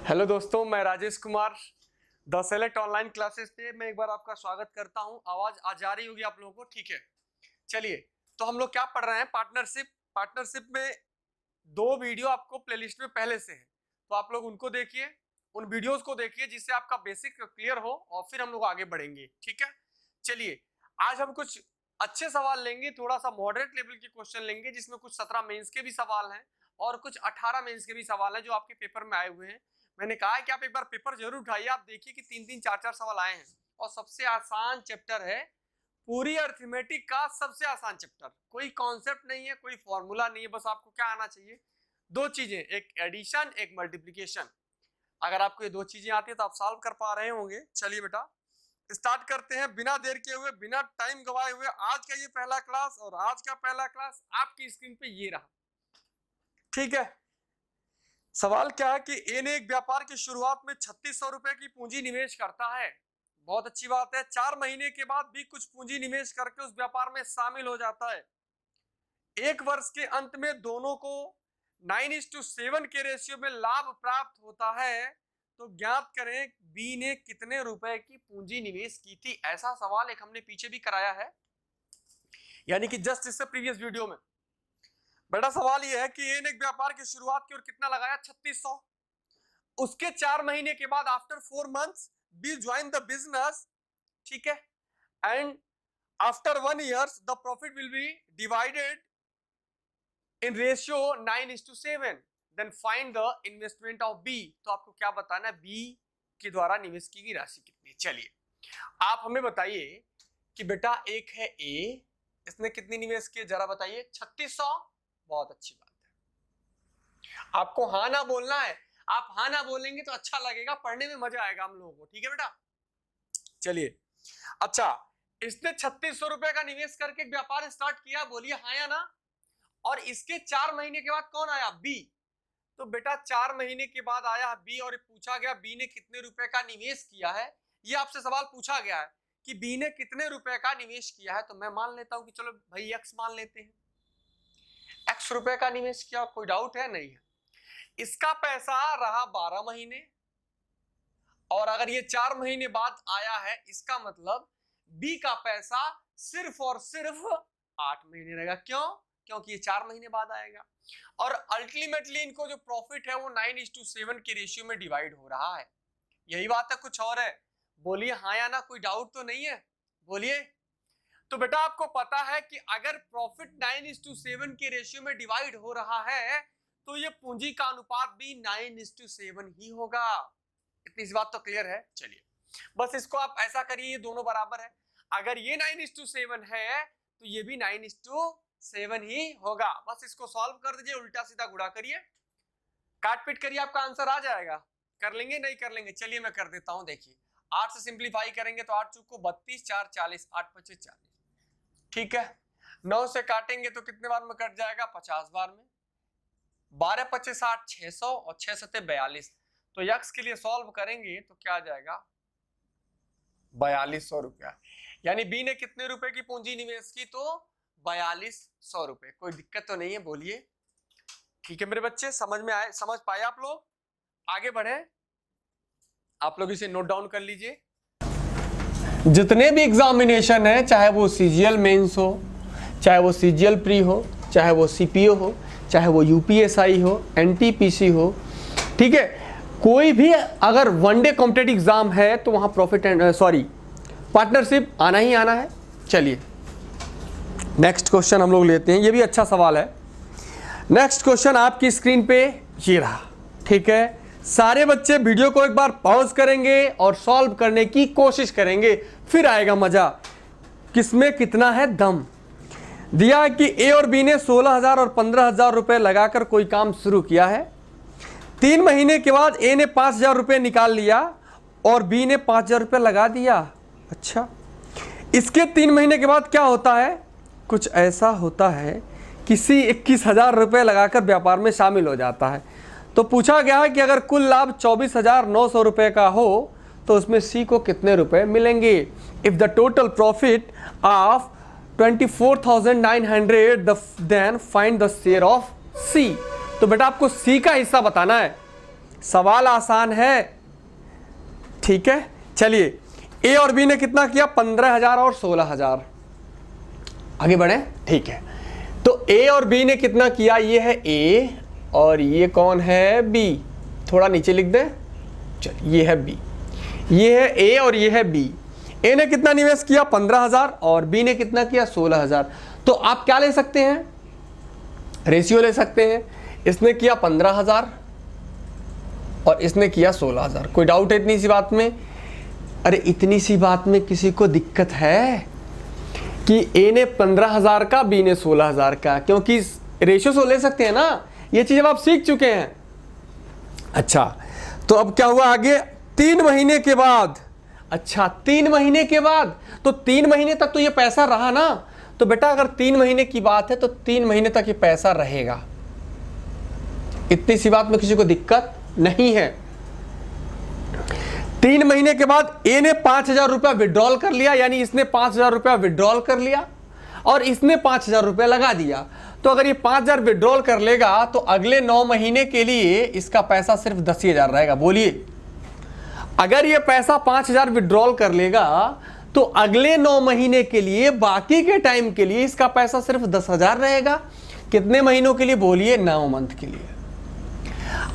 Hello दोस्तों, मैं Rajesh Kumar the select online classes पे मैं एक बार आपका स्वागत करता हूं। आवाज आ जा रही होगी आप लोगों को? ठीक है, चलिए। तो हम लोग क्या पढ़ रहे हैं? पार्टनरशिप में दो वीडियो आपको प्लेलिस्ट में पहले से है, तो आप लोग उनको देखिए, उन वीडियोस को देखिए जिससे आपका बेसिक क्लियर हो और फिर हम लोग आगे बढ़ेंगे। ठीक है, चलिए। आज हम कुछ अच्छे सवाल लेंगे, थोड़ा सा मॉडरेट लेवल के क्वेश्चन लेंगे, जिसमें कुछ 17 मेंस के भी सवाल हैं और कुछ 18 मेंस के भी सवाल हैं जो आपके पेपर में आए हुए हैं। मैंने कहा है कि आप एक बार पेपर जरूर उठाइए, आप देखिए कि 3-3, 4-4 सवाल आए हैं और सबसे आसान चैप्टर है पूरी अरिथमेटिक का। सबसे आसान चैप्टर, कोई कॉन्सेप्ट नहीं है, कोई फॉर्मूला नहीं है, बस आपको क्या आना चाहिए? दो चीजें, एक एडिशन, एक मल्टीप्लिकेशन। अगर आपको ये दो चीजें आती है तो आप सॉल्व कर पा रहे होंगे। चलिए बेटा, स्टार्ट करते हैं बिना देर के हुए, बिना टाइम गवाए हुए। आज का ये पहला क्लास और आज का पहला क्लास आपकी स्क्रीन पे ये रहा। ठीक है, सवाल क्या है कि ए ने एक व्यापार की शुरुआत में 3600 रुपए की पूंजी निवेश करता है। बहुत अच्छी बात है। 4 महीने के बाद भी कुछ पूंजी निवेश करके उस व्यापार में शामिल हो जाता है। एक वर्ष के अंत में दोनों को 9:7 के रेशियो में लाभ प्राप्त होता है, तो ज्ञात करें बी ने कितने रुपए की पूंजी निवेश की थी। ऐसा सवाल एक हमने पीछे भी कराया है, यानी कि जस्ट इससे प्रीवियस वीडियो में। बड़ा सवाल यह है कि ए ने एक व्यापार की शुरुआत की और कितना लगाया? 3600। उसके 4 महीने के बाद after 4 months B join the business. ठीक है, and after 1 years the profit will be divided in ratio 9:7। Then find the investment of B. तो आपको क्या बताना है? बी के द्वारा निवेश की गई राशि कितनी। चलिए, आप हमें बताइए कि बेटा एक है ए, इसने कितनी निवेश की, जरा बताइए। 3600। बहुत अच्छी बात है, आपको हाँ ना बोलना है। आप हाँ ना बोलेंगे तो अच्छा लगेगा, पढ़ने में मजा आएगा हम लोगों को। ठीक है बेटा, चलिए। अच्छा, इसने 3600 रुपए का निवेश करके व्यापार स्टार्ट किया, बोलिए हाँ या ना। और इसके 4 महीने के बाद कौन आया? बी। तो बेटा 4 महीने के बाद आया बी और पूछा गया बी ने कितने रुपए का निवेश किया है। ये आपसे सवाल पूछा गया है कि बी ने कितने रुपए का निवेश किया है। तो मैं मान लेता हूं कि चलो भाई एक्स मान लेते हैं, एक्स रुपए का निवेश किया। कोई डाउट है? नहीं है। इसका पैसा रहा 12 महीने और अगर ये 4 महीने बाद आया है, इसका मतलब बी का पैसा सिर्फ और सिर्फ 8 महीने रहेगा। क्यों? क्योंकि ये 4 महीने बाद आएगा और अल्टीमेटली इनको जो प्रॉफिट है वो 9:7 के रेशियो में डिवाइड हो रहा है। यही बात है, कुछ और है? बोलिए हाँ या ना, कोई डाउट तो नहीं है? बोलिए। तो बेटा आपको पता है कि अगर प्रॉफिट 9:7 के रेशियो में डिवाइड हो रहा है तो ये पूंजी का अनुपात भी 9:7 ही होगा। इतनी सी बात तो क्लियर है। चलिए, बस इसको आप ऐसा करिए, ये दोनों बराबर है। अगर ये 9:7 है तो ये भी 9:7 ही होगा। बस इसको सॉल्व कर दीजिए, उल्टा सीधा गुणा करिए, काट पीट करिए, आपका आंसर आ जाएगा। कर लेंगे? नहीं कर लेंगे? चलिए मैं कर देता हूं। देखिए, 8 से सिंप्लीफाई करेंगे तो 8 चूको 32, 4 40, 8 25 40। ठीक है, 9 से काटेंगे तो कितने बार में कट जाएगा? 50 बार में। 12 25 60, 600 और 6 7 42। तो यक्स के लिए सॉल्व करेंगे तो क्या आ जाएगा? 4200 रुपया। यानी बी ने कितने रुपए की पूंजी निवेश की? तो 4200 रुपए। कोई दिक्कत तो नहीं है? बोलिए। ठीक है मेरे बच्चे, समझ में आए? समझ पाए आप लोग? आगे बढ़े, आप लोग इसे नोट डाउन कर लीजिए। जितने भी एग्जामिनेशन है, चाहे वो सीजीएल मेंस हो, चाहे वो सीजीएल प्री हो, चाहे वो सीपीओ हो, चाहे वो यूपीएसआई हो, एनटीपीसी हो, ठीक है, कोई भी अगर वनडे कॉम्पिटिटिव एग्जाम है तो वहां प्रॉफिट एंड पार्टनरशिप आना ही आना है। चलिए नेक्स्ट क्वेश्चन हम लोग लेते हैं, ये भी अच्छा सवाल है। नेक्स्ट क्वेश्चन आपकी स्क्रीन पे ये रहा। ठीक है, सारे बच्चे वीडियो को एक बार पॉज करेंगे और सॉल्व करने की कोशिश करेंगे, फिर आएगा मजा, किसमें कितना है दम। दिया है कि ए और बी ने 16,000 और 15,000 रुपए लगाकर कोई काम शुरू किया है। 3 महीने के बाद ए ने 5,000 रुपए निकाल लिया और बी ने 5,000 रुपए लगा दिया। अच्छा, इसके 3 महीने के बाद क्या होता है? कुछ ऐसा होता है कि सी 21,000 रुपए लगाकर व्यापार में शामिल हो जाता है। तो पूछा गया है कि अगर कुल लाभ 24,900 रुपए का हो तो उसमें सी को कितने रुपए मिलेंगे? If the total profit of 24,900 then find the share of C. तो बेटा आपको सी का हिस्सा बताना है। सवाल आसान है, ठीक है। चलिए, ए और बी ने कितना किया, 15,000 और 16,000। आगे बढ़े, ठीक है। तो ए और बी ने कितना किया, ये है ए और ये कौन है, बी। थोड़ा नीचे लिख दें, चल ये है बी, ये है ए और ये है बी। ए ने कितना निवेश किया, 15,000 और बी ने कितना किया, 16,000। तो आप क्या ले सकते हैं, रेशियो ले सकते हैं। इसने किया 15,000 और इसने किया 16,000। कोई डाउट है इतनी सी बात में? अरे इतनी सी बात में किसी को दिक्कत है कि ए ने 15,000 का, बी ने 16,000 का, क्योंकि रेशियो से ले सकते हैं ना, ये चीज अब आप सीख चुके हैं। अच्छा, तो अब क्या हुआ आगे, 3 महीने के बाद। अच्छा, 3 महीने के बाद, तो 3 महीने तक तो ये पैसा रहा ना। तो बेटा अगर 3 महीने की बात है तो 3 महीने तक ये पैसा रहेगा। इतनी सी बात में किसी को दिक्कत नहीं है। 3 महीने के बाद ए ने 5,000 रुपया विड्रॉल कर लिया, यानी इसने 5,000 रुपया विड्रॉल कर लिया और इसने 5,000 रुपया लगा दिया। तो अगर ये 5,000 विड्रॉल कर लेगा तो अगले 9 महीने के लिए इसका पैसा सिर्फ 10,000 रहेगा। बोलिए, अगर ये पैसा 5,000 विड्रॉल कर लेगा तो अगले 9 महीने के लिए, बाकी के टाइम के लिए इसका पैसा सिर्फ 10,000 रहेगा। कितने महीनों के लिए, बोलिए, 9 मंथ के लिए।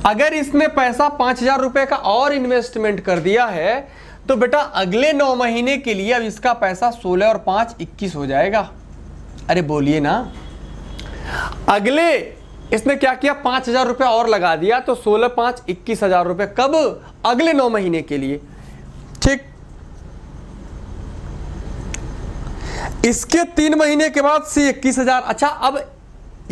अगर इसने पैसा 5,000 रुपए का और इन्वेस्टमेंट कर दिया है तो बेटा अगले 9 महीने के लिए अब इसका पैसा 16 और 5 21 हो जाएगा। अरे बोलिए ना, अगले इसने क्या किया, 5,000 रुपये और लगा दिया, तो 16 5 21,000 रुपये। कब, अगले 9 महीने के लिए, ठीक। इसके 3 महीने के बाद से 21,000। अच्छा, अब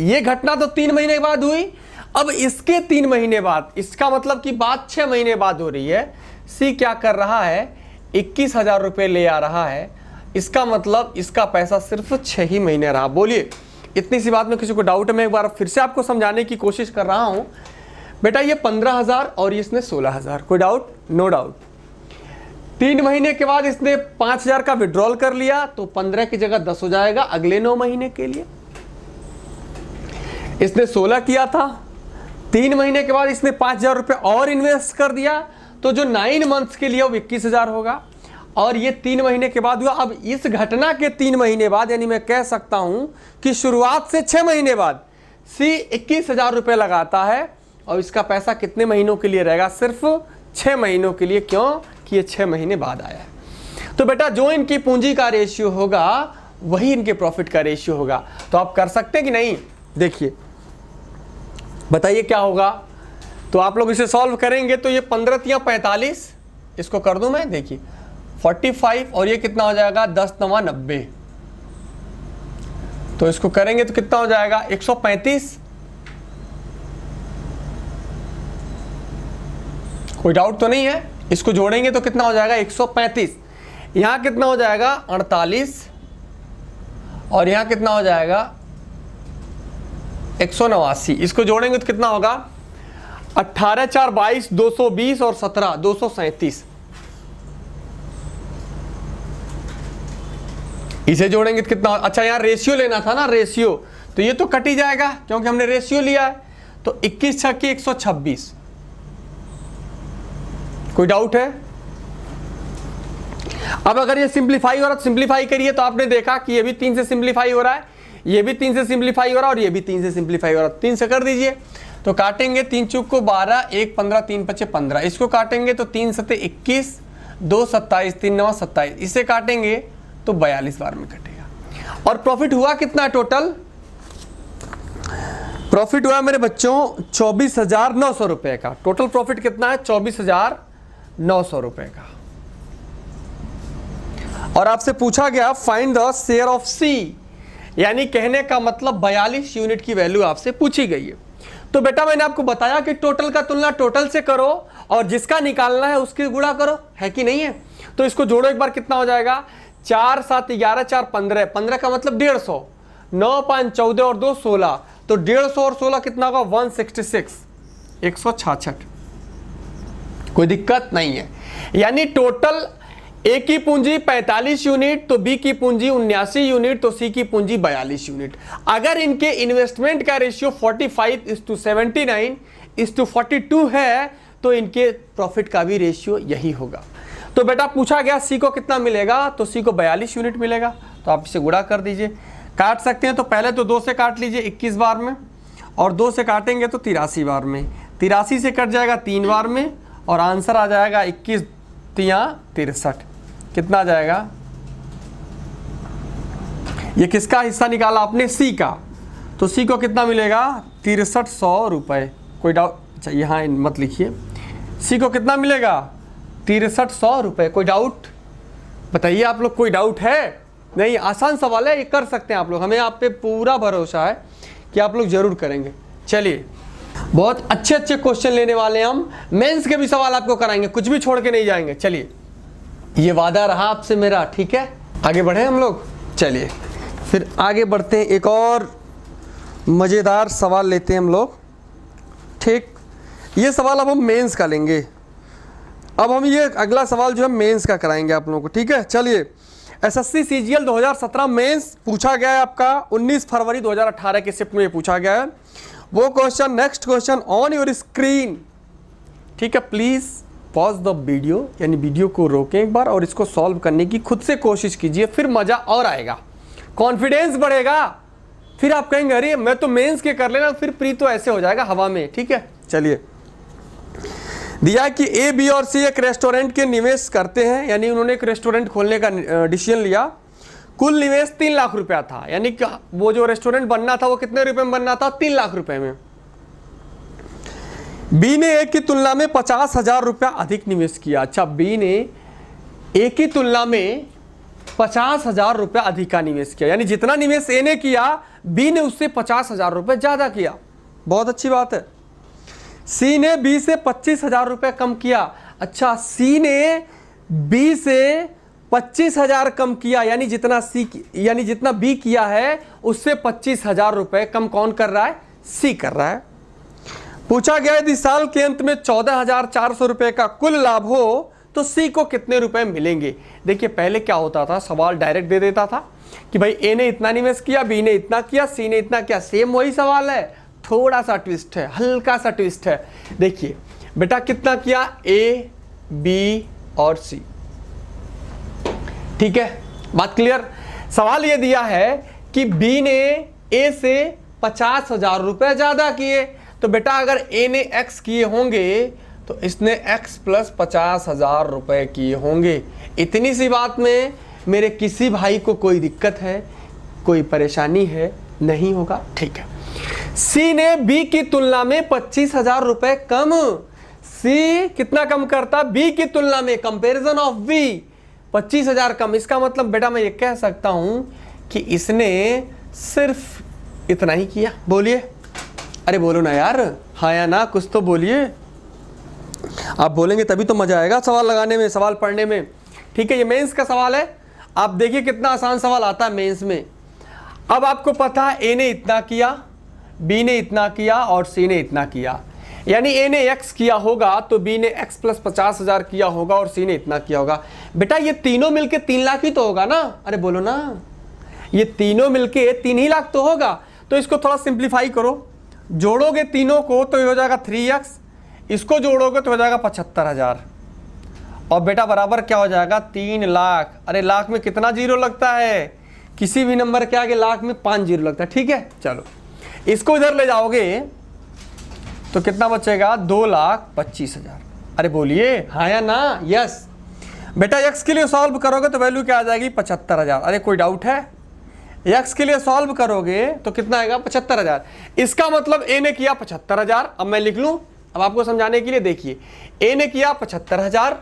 ये घटना तो 3 महीने के बाद हुई, अब इसके 3 महीने बाद, इसका मतलब कि बात 6 महीने बाद हो रही है। सी क्या कर रहा है, 21,000 रुपये ले आ रहा है। इसका मतलब इसका पैसा सिर्फ 6 ही महीने रहा। बोलिए, इतनी सी बात में किसी को डाउट है? मैं एक बार फिर से आपको समझाने की कोशिश कर रहा हूं। बेटा ये 15,000 और इसने 16,000, कोई डाउट? No doubt. 3 महीने के बाद इसने 5,000 का विड्रॉल कर लिया, तो 15 की जगह 10 हो जाएगा अगले 9 महीने के लिए। इसने 16 किया था, 3 महीने के बाद इसने 5,000 रुपये और इन्वेस्ट कर दिया, तो जो 9 मंथ्स के लिए वो 21,000 होगा। और ये 3 महीने के बाद हुआ। अब इस घटना के 3 महीने बाद, यानी मैं कह सकता हूं कि शुरुआत से 6 महीने बाद सी 21,000 रुपये लगाता है और इसका पैसा कितने महीनों के लिए रहेगा, सिर्फ 6 महीनों के लिए। क्यों कि ये 6 महीने बाद आया है। तो बेटा जो इनकी पूंजी का रेशियो होगा वही इनके प्रॉफिट का रेशियो होगा। तो आप कर सकते हैं कि नहीं? देखिए, बताइए क्या होगा। तो आप लोग इसे सॉल्व करेंगे तो ये 15 × 45, इसको कर दूं मैं, देखिए 45, और ये कितना हो जाएगा, 10 × 9 90। तो इसको करेंगे तो कितना हो जाएगा, 135। कोई डाउट तो नहीं है? इसको जोड़ेंगे तो कितना हो जाएगा, 135। यहां कितना हो जाएगा, 48, और यहां कितना हो जाएगा, 189। इसको जोड़ेंगे तो कितना होगा, 18 × 4 22, 220 और 17 237। इसे जोड़ेंगे तो कितना, अच्छा यहाँ रेशियो लेना था ना, रेशियो, तो ये तो कट ही जाएगा क्योंकि हमने रेशियो लिया है। तो 21 × 6 = 126। कोई डाउट है? अब अगर ये सिंप्लीफाई हो रहा है, सिंप्लीफाई करिए, तो आपने देखा कि ये भी 3 से सिंप्लीफाई हो रहा है, ये भी 3 से सिंप्लीफाई हो रहा है और ये भी 3 से सिंप्लीफाई हो रहा है। 3 से कर दीजिए, तो काटेंगे 3 × 4 = 12, 1 15, 3 × 5 = 15। इसको काटेंगे तो 3 × 7 = 21, 2 × 27, 3 × 9 = 27। इसे काटेंगे तो 42 बार में कटेगा। और प्रॉफिट हुआ कितना टोटल? प्रॉफिट हुआ मेरे बच्चों 24,900 रुपए का। टोटल प्रॉफिट कितना है, 24,900 रुपए का। और आपसे पूछा गया फाइंड द शेयर ऑफ सी, यानी कहने का मतलब 42 यूनिट की वैल्यू आपसे पूछी गई है। तो बेटा मैंने आपको बताया कि टोटल का तुलना टोटल से करो और जिसका निकालना है उसके गुणा करो, है कि नहीं है? तो इसको जोड़ो एक बार, कितना हो जाएगा, 4 × 7 = 11, 4 × 15, 15 का मतलब 150, 9 × 5 = 14 और 2 = 16। तो 150 और 16 कितना होगा, 166, 166। कोई दिक्कत नहीं है। यानी टोटल ए की पूंजी 45 यूनिट, तो बी की पूंजी 79 यूनिट, तो सी की पूंजी 42 यूनिट। अगर इनके इन्वेस्टमेंट का रेशियो 45:79:42 है तो इनके प्रॉफिट का भी रेशियो यही होगा। तो बेटा पूछा गया सी को कितना मिलेगा, तो सी को 42 यूनिट मिलेगा। तो आप इसे गुणा कर दीजिए, काट सकते हैं तो पहले तो 2 से काट लीजिए 21 बार में, और 2 से काटेंगे तो 83 बार में, 83 से कट जाएगा 3 बार में, और आंसर आ जाएगा 21 तिया 63। कितना आ जाएगा? ये किसका हिस्सा निकाला आपने? सी का। तो सी को कितना मिलेगा? 6300 रुपये। कोई डाउट? अच्छा यहाँ मत लिखिए। सी को कितना मिलेगा? 6300 रुपये। कोई डाउट बताइए आप लोग, कोई डाउट है? नहीं, आसान सवाल है, ये कर सकते हैं आप लोग, हमें आप पे पूरा भरोसा है कि आप लोग जरूर करेंगे। चलिए, बहुत अच्छे अच्छे क्वेश्चन लेने वाले हैं हम, मेंस के भी सवाल आपको कराएंगे, कुछ भी छोड़ के नहीं जाएंगे। चलिए, ये वादा रहा आपसे मेरा, ठीक है? आगे बढ़े हम लोग। चलिए फिर आगे बढ़ते हैं, एक और मज़ेदार सवाल लेते हैं हम लोग। ठीक, ये सवाल अब हम मेंस का लेंगे। अब हम ये अगला सवाल जो है मेंस का कराएंगे आप लोगों को, ठीक है? चलिए, एसएससी सीजीएल 2017 मेंस पूछा गया है आपका 19 फरवरी 2018 के शिफ्ट में पूछा गया है वो question. Next question on your screen, ठीक है? प्लीज़ पॉज द वीडियो, यानी वीडियो को रोकें एक बार और इसको सॉल्व करने की खुद से कोशिश कीजिए, फिर मज़ा और आएगा, कॉन्फिडेंस बढ़ेगा। फिर आप कहेंगे अरे मैं तो मेंस के कर लेना, फिर प्री तो ऐसे हो जाएगा हवा में, ठीक है? चलिए, दिया कि ए, बी और सी एक रेस्टोरेंट के निवेश करते हैं, यानी उन्होंने एक रेस्टोरेंट खोलने का डिसीजन लिया। कुल निवेश 3 लाख रुपया था, यानी कि वो जो रेस्टोरेंट बनना था वो कितने रुपए में बनना था? 3 लाख रुपए में। बी ने ए की तुलना में 50,000 रुपया अधिक निवेश किया। अच्छा, बी ने ए की तुलना में 50,000 रुपया अधिक का निवेश किया, यानी जितना निवेश ए ने किया बी ने उससे 50,000 रुपये ज़्यादा किया। बहुत अच्छी बात है। सी ने बी से 25,000 रुपये कम किया। अच्छा, सी ने बी से 25,000 कम किया, यानी जितना बी किया है उससे 25,000 रुपये कम कौन कर रहा है? सी कर रहा है। पूछा गया यदि साल के अंत में 14,400 रुपये का कुल लाभ हो तो सी को कितने रुपए मिलेंगे? देखिए, पहले क्या होता था, सवाल डायरेक्ट दे देता था कि भाई ए ने इतना निवेश किया, बी ने इतना किया, सी ने इतना किया। सेम वही सवाल है, थोड़ा सा ट्विस्ट है, हल्का सा ट्विस्ट है। देखिए बेटा, कितना किया? ए, बी और सी, ठीक है? बात क्लियर? सवाल ये दिया है कि बी ने ए से 50,000 रुपये ज़्यादा किए, तो बेटा अगर ए ने एक्स किए होंगे तो इसने x प्लस 50,000 रुपये किए होंगे। इतनी सी बात में मेरे किसी भाई को कोई दिक्कत है, कोई परेशानी है? नहीं होगा, ठीक है? सी ने बी की तुलना में 25,000 रुपये कम। सी कितना कम करता? बी की तुलना में, कंपैरिजन ऑफ बी, 25,000 कम। इसका मतलब बेटा मैं ये कह सकता हूं कि इसने सिर्फ इतना ही किया। बोलिए, अरे बोलो ना यार, हाँ या ना, कुछ तो बोलिए। आप बोलेंगे तभी तो मजा आएगा सवाल लगाने में, सवाल पढ़ने में, ठीक है? ये मेंस का सवाल है। आप देखिए कितना आसान सवाल आता है मेंस में। अब आपको पता है ए ने इतना किया, बी ने इतना किया और सी ने इतना किया, यानी ए ने एक्स किया होगा तो बी ने एक्स प्लस 50,000 किया होगा और सी ने इतना किया होगा। बेटा ये तीनों मिलके 3 लाख ही तो होगा ना? अरे बोलो ना, ये तीनों मिलके 3 ही लाख तो होगा। तो इसको थोड़ा सिंप्लीफाई करो, जोड़ोगे तीनों को तो ये हो जाएगा 3x, इसको जोड़ोगे तो हो जाएगा 75,000, और बेटा बराबर क्या हो जाएगा? 3 लाख। अरे लाख में कितना जीरो लगता है? किसी भी नंबर के आगे लाख में 5 जीरो लगता है, ठीक है? चलो, इसको इधर ले जाओगे तो कितना बचेगा? 2,25,000। अरे बोलिए हाँ या ना? यस। बेटा x के लिए सॉल्व करोगे तो वैल्यू क्या आ जाएगी? 75,000। अरे कोई डाउट है? x के लिए सॉल्व करोगे तो कितना आएगा? 75,000। इसका मतलब a ने किया 75,000। अब मैं लिख लूं, अब आपको समझाने के लिए देखिए, a ने किया 75,000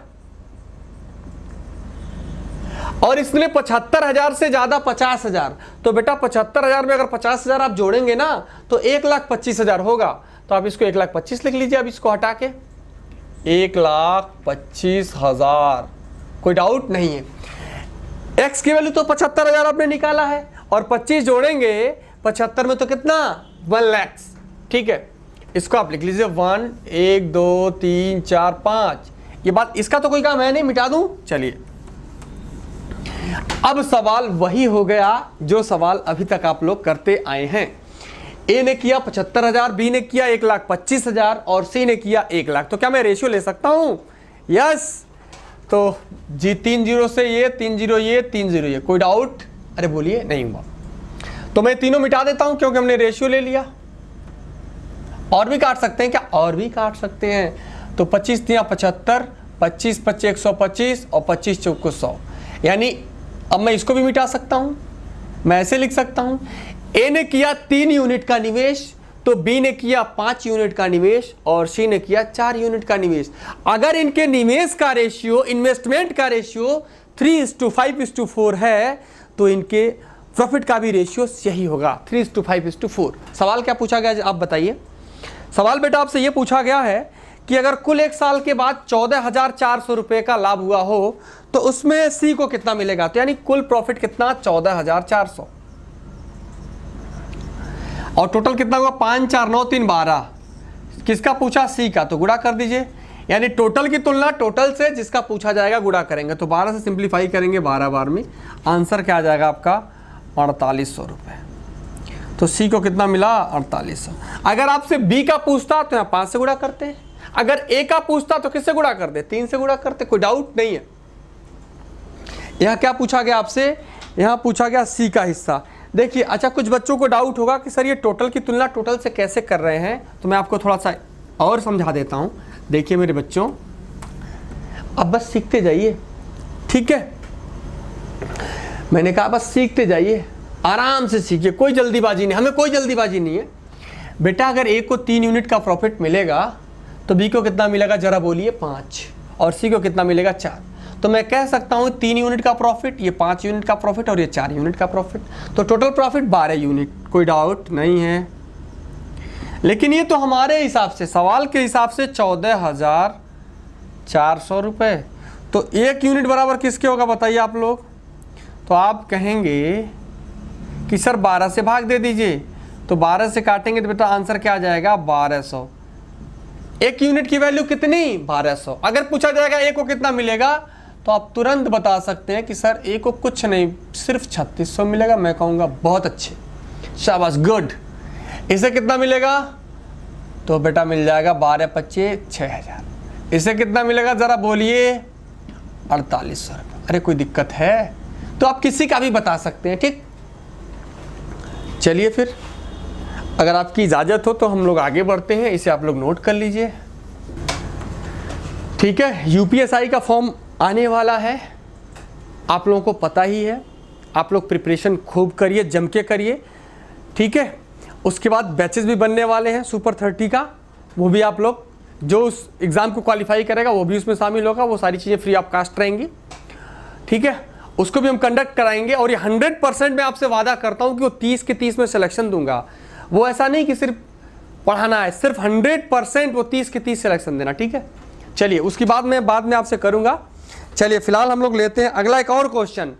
और इसने 75,000 से ज्यादा 50,000, तो बेटा 75,000 में अगर 50,000 आप जोड़ेंगे ना तो 1,25,000 होगा। तो आप इसको 1,25,000 लिख लीजिए। अब इसको हटा के 1,25,000। कोई डाउट नहीं है? x की वैल्यू तो 75,000 आपने निकाला है और 25 जोड़ेंगे 75 में तो कितना? 1 लाख, ठीक है? इसको आप लिख लीजिए 1, 1, 2, 3, 4, 5। ये बात, इसका तो कोई काम है नहीं, मिटा दूं। चलिए, अब सवाल वही हो गया जो सवाल अभी तक आप लोग करते आए हैं। ए ने किया 75,000, बी ने किया 1,25,000 और सी ने किया 1 लाख। तो क्या मैं रेशियो ले सकता हूं? यस। तो जी 3 0 से ये 3 0 ये 3 0 ये, कोई डाउट? अरे बोलिए नहीं हुआ तो मैं तीनों मिटा देता हूं क्योंकि हमने रेशियो ले लिया। और भी काट सकते हैं क्या? और भी काट सकते हैं। तो 25 3 75, 25 25 125 और 25 चौको 100। यानी अब मैं इसको भी मिटा सकता हूं। मैं ऐसे लिख सकता हूं, ए ने किया 3 यूनिट का निवेश, तो बी ने किया 5 यूनिट का निवेश और सी ने किया 4 यूनिट का निवेश। अगर इनके निवेश का रेशियो, इन्वेस्टमेंट का रेशियो 3:5:4 है तो इनके प्रॉफिट का भी रेशियो यही होगा, 3:5:4। सवाल क्या पूछा गया आप बताइए? सवाल बेटा आपसे यह पूछा गया है कि अगर कुल 1 साल के बाद 14,400 रुपए का लाभ हुआ हो तो उसमें सी को कितना मिलेगा? तो यानी कुल प्रॉफिट कितना? 14,400। और टोटल कितना हुआ? 5 4 9 3 12। किसका पूछा? सी का। तो गुणा कर दीजिए। यानी टोटल की तुलना टोटल से जिसका पूछा जाएगा गुणा करेंगे। तो 12 से सिंप्लीफाई करेंगे 12 बार में, आंसर क्या आ जाएगा आपका? 4800 रुपये। तो सी को कितना मिला? 4800। अगर आपसे बी का पूछता तो यहाँ 5 से गुणा करते हैं। अगर ए का पूछता तो किससे गुणा करते? 3 से गुणा करते। कोई डाउट नहीं है। यहाँ क्या पूछा गया आपसे? यहाँ पूछा गया सी का हिस्सा। देखिए, अच्छा कुछ बच्चों को डाउट होगा कि सर ये टोटल की तुलना टोटल से कैसे कर रहे हैं, तो मैं आपको थोड़ा सा और समझा देता हूँ। देखिए मेरे बच्चों, अब बस सीखते जाइए, ठीक है? मैंने कहा बस सीखते जाइए, आराम से सीखिए, कोई जल्दीबाजी नहीं, हमें कोई जल्दीबाजी नहीं है। बेटा अगर ए को 3 यूनिट का प्रॉफिट मिलेगा तो बी को कितना मिलेगा? जरा बोलिए। 5। और सी को कितना मिलेगा? 4। तो मैं कह सकता हूँ 3 यूनिट का प्रॉफिट, ये 5 यूनिट का प्रॉफिट और ये 4 यूनिट का प्रॉफिट। तो टोटल प्रॉफिट 12 यूनिट। कोई डाउट नहीं है। लेकिन ये तो हमारे हिसाब से, सवाल के हिसाब से 14,400 रुपये। तो 1 यूनिट बराबर किसके होगा बताइए आप लोग? तो आप कहेंगे कि सर 12 से भाग दे दीजिए। तो 12 से काटेंगे तो बेटा आंसर क्या आ जाएगा? 1200। 1 यूनिट की वैल्यू कितनी? 1200। अगर पूछा जाएगा ए को कितना मिलेगा तो आप तुरंत बता सकते हैं कि सर ए को कुछ नहीं, सिर्फ 3600 मिलेगा। मैं कहूँगा बहुत अच्छे, शाबाश, गुड। इसे कितना मिलेगा? तो बेटा मिल जाएगा 12 25 6000। इसे कितना मिलेगा जरा बोलिए? 4800 रुपये। अरे कोई दिक्कत है? तो आप किसी का भी बता सकते हैं, ठीक? चलिए फिर, अगर आपकी इजाज़त हो तो हम लोग आगे बढ़ते हैं। इसे आप लोग नोट कर लीजिए, ठीक है? यूपीएसआई का फॉर्म आने वाला है, आप लोगों को पता ही है। आप लोग प्रिपरेशन खूब करिए, जम के करिए, ठीक है? उसके बाद बैचेस भी बनने वाले हैं सुपर 30 का, वो भी आप लोग, जो उस एग्ज़ाम को क्वालिफाई करेगा वो भी उसमें शामिल होगा। वो सारी चीज़ें फ्री ऑफ कास्ट रहेंगी, ठीक है? उसको भी हम कंडक्ट कराएंगे। और ये 100% मैं आपसे वादा करता हूँ कि वो 30 के 30 में सिलेक्शन दूंगा। वो ऐसा नहीं कि सिर्फ पढ़ाना है, सिर्फ 100% वो 30 के 30 सिलेक्शन देना, ठीक है? चलिए, उसकी बाद में आपसे करूँगा। चलिए फिलहाल हम लोग लेते हैं अगला एक और क्वेश्चन,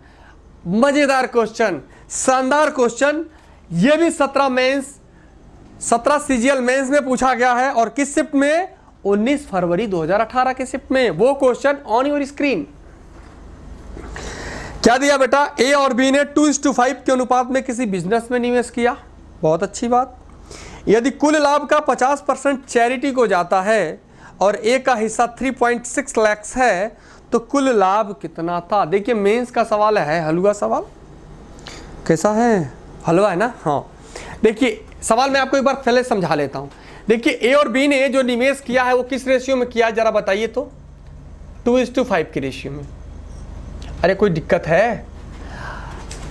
मज़ेदार क्वेश्चन, शानदार क्वेश्चन। ये भी 17 सीजीएल मेंस में पूछा गया है। और किस शिफ्ट में? 19 फरवरी 2018 के शिफ्ट में। वो क्वेश्चन ऑन योर स्क्रीन। क्या दिया बेटा? ए और बी ने 2:5 के अनुपात में किसी बिजनेस में निवेश किया। बहुत अच्छी बात। यदि कुल लाभ का 50% चैरिटी को जाता है और ए का हिस्सा 3.6 लाख है तो कुल लाभ कितना था? देखिए मेंस का सवाल है, हलवा सवाल। कैसा है? हलवा है ना? हाँ। देखिए सवाल मैं आपको एक बार पहले समझा लेता हूँ। देखिए ए और बी ने जो निवेश किया है वो किस रेशियो में किया, जरा बताइए तो? 2:5 के रेशियो में। अरे कोई दिक्कत है?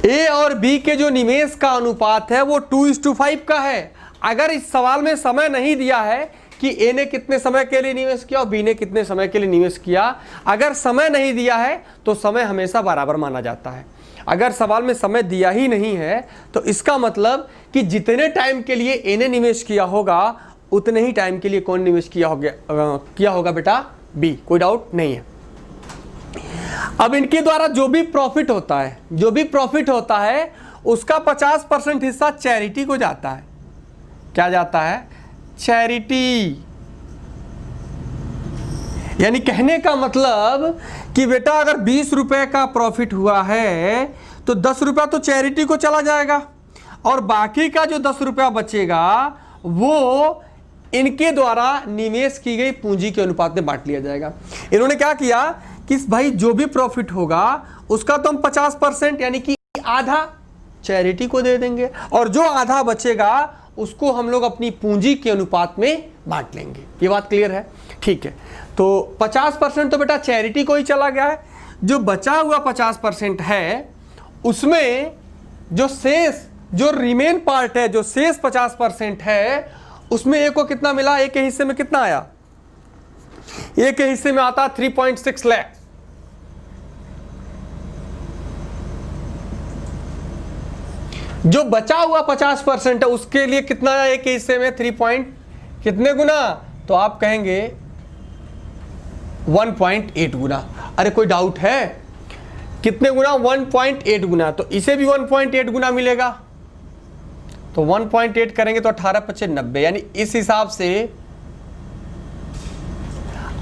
ए और बी के जो निवेश का अनुपात है वो 2:5 का है। अगर इस सवाल में समय नहीं दिया है कि ए ने कितने समय के लिए निवेश किया और बी ने कितने समय के लिए निवेश किया, अगर समय नहीं दिया है तो समय हमेशा बराबर माना जाता है। अगर सवाल में समय दिया ही नहीं है तो इसका मतलब कि जितने टाइम के लिए ए ने निवेश किया होगा उतने ही टाइम के लिए कौन निवेश किया होगा बेटा? बी। कोई डाउट नहीं है। अब इनके द्वारा जो भी प्रॉफिट होता है उसका 50% हिस्सा चैरिटी को जाता है। क्या जाता है? चैरिटी। यानी कहने का मतलब कि बेटा अगर 20 रुपए का प्रॉफिट हुआ है तो 10 रुपया तो चैरिटी को चला जाएगा और बाकी का जो 10 रुपया बचेगा वो इनके द्वारा निवेश की गई पूंजी के अनुपात में बांट लिया जाएगा। इन्होंने क्या किया कि भाई जो भी प्रॉफिट होगा उसका तो हम 50% यानी कि आधा चैरिटी को दे देंगे और जो आधा बचेगा उसको हम लोग अपनी पूंजी के अनुपात में बांट लेंगे। ये बात क्लियर है? ठीक है, तो 50% तो बेटा चैरिटी को ही चला गया है। जो बचा हुआ 50% है उसमें जो शेष जो रिमेन पार्ट है, जो शेष 50% है उसमें एक को कितना मिला? एक के हिस्से में कितना आया? एक के हिस्से में आता 3.6 लाख। जो बचा हुआ 50% है उसके लिए कितना आया एक के हिस्से में? 3 कितने गुना? तो आप कहेंगे 1.8 गुना। अरे कोई डाउट है? कितने गुना? 1.8 गुना। तो इसे भी 1.8 गुना मिलेगा। तो 1.8 करेंगे तो 18×5 = 90, यानी इस हिसाब से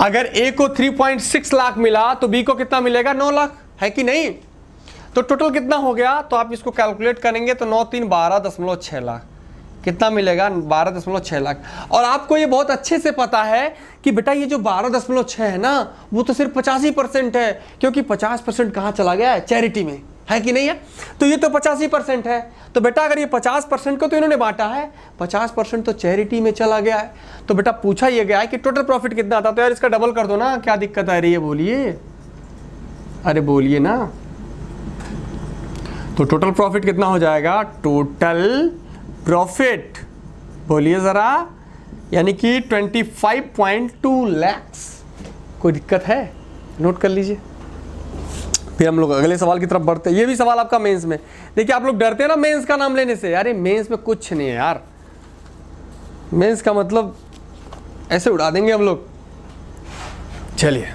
अगर ए को 3.6 लाख मिला तो बी को कितना मिलेगा? 9 लाख, है कि नहीं? तो टोटल कितना हो गया? तो आप इसको कैलकुलेट करेंगे तो 9 3 12.6 लाख। कितना मिलेगा? 12.6 लाख। और आपको ये बहुत अच्छे से पता है कि बेटा ये जो 12.6 है ना वो तो सिर्फ 85% है, क्योंकि 50% कहाँ चला गया है? चैरिटी में, है कि नहीं है? तो ये तो 85% है। तो बेटा अगर ये 50% को तो इन्होंने बांटा है, 50% तो चैरिटी में चला गया है। तो बेटा पूछा ये गया है कि टोटल प्रॉफिट कितना आता? तो यार इसका डबल कर दो ना, क्या दिक्कत आ रही है? बोलिए, अरे बोलिए ना। तो टोटल प्रॉफिट कितना हो जाएगा? टोटल प्रॉफिट बोलिए जरा, यानी कि 25.2 लाख। कोई दिक्कत है? नोट कर लीजिए। फिर हम लोग अगले सवाल की तरफ बढ़ते हैं। ये भी सवाल आपका मेंस में। देखिए आप लोग डरते हैं ना मेंस का नाम लेने से। अरे मेंस में कुछ नहीं है यार, मेंस का मतलब ऐसे उड़ा देंगे हम लोग। चलिए